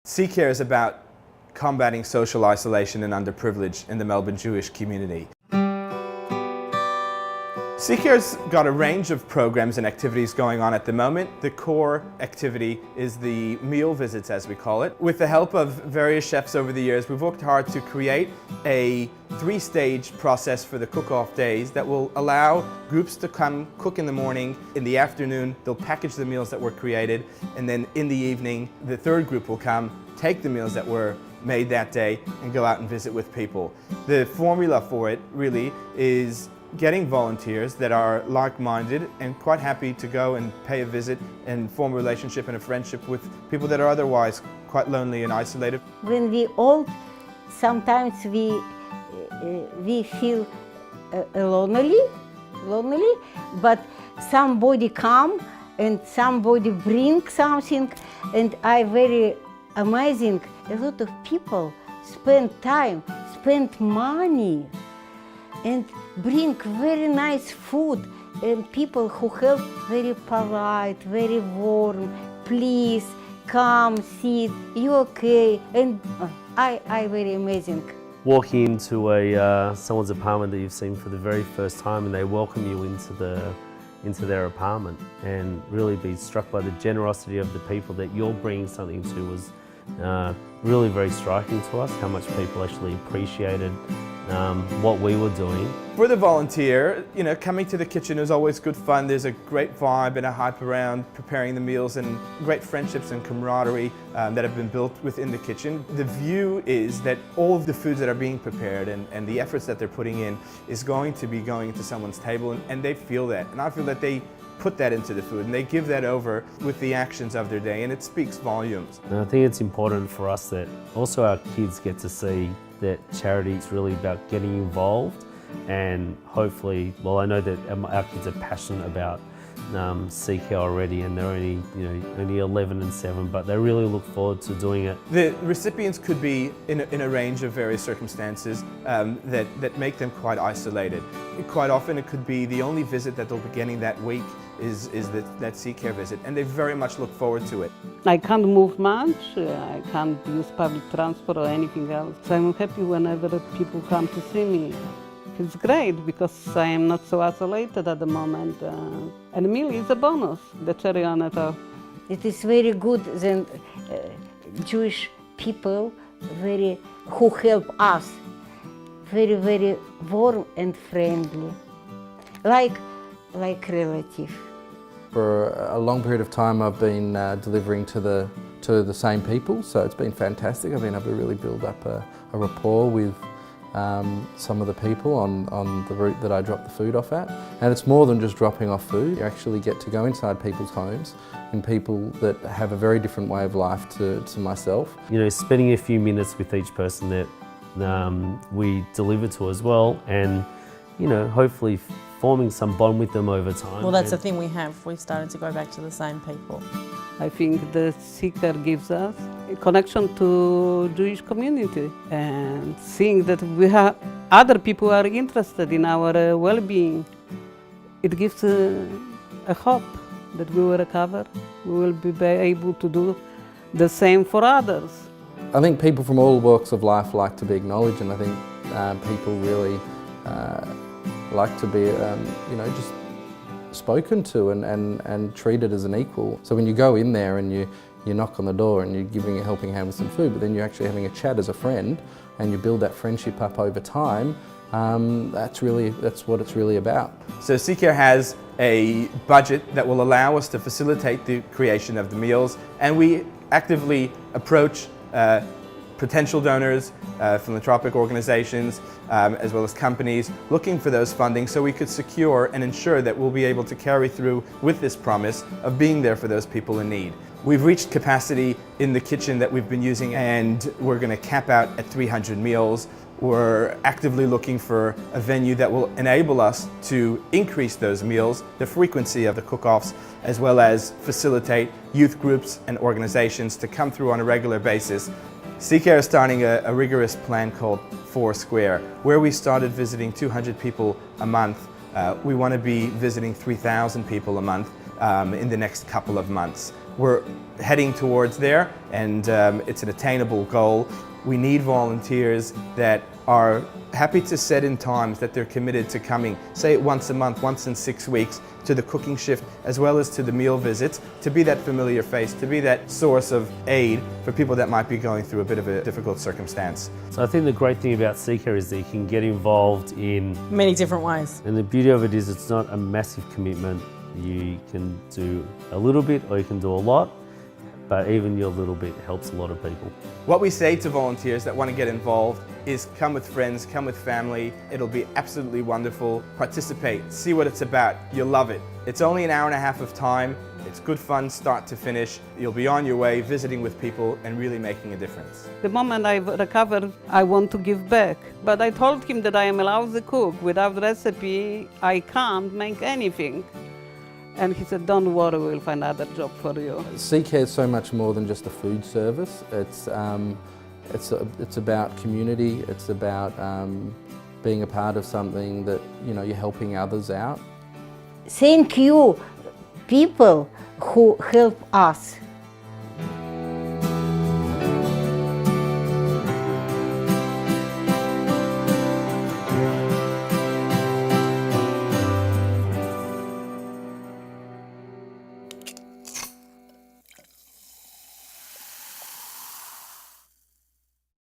Sea Care is about combating social isolation and underprivilege in the Melbourne Jewish community. Sea Care's got a range of programs and activities going on at the moment. The core activity is the meal visits, as we call it. With the help of various chefs over the years, we've worked hard to create a three-stage process for the cook-off days that will allow groups to come cook in the morning. In the afternoon, they'll package the meals that were created, and then in the evening, the third group will come, take the meals that were made that day, and go out and visit with people. The formula for it really is getting volunteers that are like-minded and quite happy to go and pay a visit and form a relationship and a friendship with people that are otherwise quite lonely and isolated. When we old, sometimes we feel lonely, but somebody come and somebody bring something, and I very amazing. A lot of people spend time, spend money, and bring very nice food, and people who help very polite, very warm. Please come, sit, you okay? And I very amazing. Walking into someone's apartment that you've seen for the very first time, and they welcome you into their apartment, and really be struck by the generosity of the people that you're bringing something to was really very striking to us. How much people actually appreciated what we were doing. For the volunteer, coming to the kitchen is always good fun. There's a great vibe and a hype around preparing the meals, and great friendships and camaraderie that have been built within the kitchen. The view is that all of the foods that are being prepared and the efforts that they're putting in is going to be going to someone's table, and they feel that. And I feel that they put that into the food, and they give that over with the actions of their day, and it speaks volumes. And I think it's important for us that also our kids get to see that charity is really about getting involved, and hopefully, well, I know that our kids are passionate about Sea Care already, and they're only 11 and 7, but they really look forward to doing it. The recipients could be in a range of various circumstances that make them quite isolated. Quite often it could be the only visit that they'll be getting that week is that Sea Care visit, and they very much look forward to it. I can't move much, I can't use public transport or anything else. So I'm happy whenever people come to see me. It's great because I am not so isolated at the moment, and meal is a bonus, the cherry on it. It is very good that Jewish people who help us, very, very warm and friendly, like relative. For a long period of time I've been delivering to the same people, so it's been fantastic. I've been able to really build up a rapport with some of the people on the route that I drop the food off at. And it's more than just dropping off food. You actually get to go inside people's homes, and people that have a very different way of life to myself. Spending a few minutes with each person that we deliver to as well, and hopefully forming some bond with them over time. Well, that's the thing we have. We've started to go back to the same people. I think the Sea Care gives us a connection to Jewish community, and seeing that we have other people who are interested in our well-being. It gives a hope that we will recover. We will be able to do the same for others. I think people from all walks of life like to be acknowledged, and I think people really like to be just spoken to and treated as an equal. So when you go in there and you knock on the door and you're giving a helping hand with some food, but then you're actually having a chat as a friend, and you build that friendship up over time, that's what it's really about. So Sea Care has a budget that will allow us to facilitate the creation of the meals, and we actively approach potential donors, philanthropic organizations, as well as companies, looking for those funding so we could secure and ensure that we'll be able to carry through with this promise of being there for those people in need. We've reached capacity in the kitchen that we've been using, and we're going to cap out at 300 meals. We're actively looking for a venue that will enable us to increase those meals, the frequency of the cook-offs, as well as facilitate youth groups and organizations to come through on a regular basis. Sea Care is starting a rigorous plan called 4 Square, where we started visiting 200 people a month. We want to be visiting 3,000 people a month in the next couple of months. we're heading towards there, and it's an attainable goal. We need volunteers that are happy to set in times that they're committed to coming, say once a month, once in 6 weeks, to the cooking shift as well as to the meal visits, to be that familiar face, to be that source of aid for people that might be going through a bit of a difficult circumstance. So I think the great thing about Seeker is that you can get involved in Many different ways. And the beauty of it is it's not a massive commitment. You can do a little bit or you can do a lot, but even your little bit helps a lot of people. What we say to volunteers that want to get involved is come with friends, come with family. It'll be absolutely wonderful. Participate, see what it's about. You'll love it. It's only an hour and a half of time. It's good fun start to finish. You'll be on your way visiting with people and really making a difference. The moment I recovered, I want to give back. But I told him that I am allowed to cook. Without recipe, I can't make anything. And he said, don't worry, we'll find another job for you. Seek is so much more than just a food service. It's about community. It's about being a part of something that, you know, you're helping others out. Thank you, people who help us.